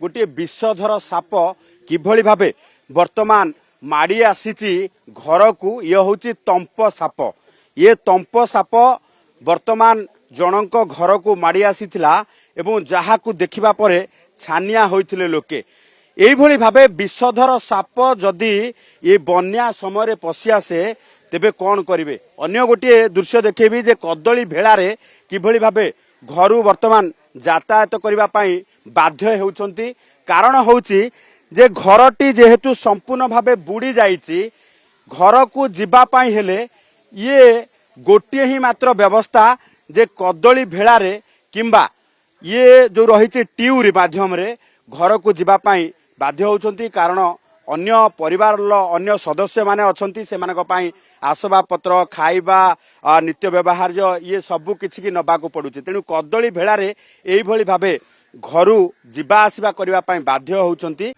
गोटे विषधर साप किभली भाबे वर्तमान माड़ी आसीची घर को ये होची तंप साप। ये तंप साप वर्तमान जनक घर को माड़ी आसीथिला एवं जहा को देखिबा परे छानिया होइथिले लोके। एइभली भाबे विषधर साप जदि ये बन्या समय पशि आसे तेबे कौन करिवे। अन्य गोटे दृश्य देखेबी जे कदली भेड़ारे किभली भाबे घरु वर्तमान यातायात करबा पई बाध्य हेउछंती। कारण होउची जे घरटी जेहेतु संपूर्ण भाबे बुड़ी जाइची, घर को जीवा पई हेले ये गोटे ही मात्र व्यवस्था जे कदली भेड़ारे किंबा ये जो रही ट्यूर माध्यम रे घर को जीवा पई बाध्य होउछंती। कारण अन्य परिवार अन्य सदस्य माने अछंती सेमानक पई आसबाब पत्र खाइबा नित्य व्यवहार ये सबु किछि की नबाकू पड़ुछि। तेणु कदली भेड़ारे एई भली भाबे घरु जीवा आसीबा करिबा पई बाध्य होउछंती।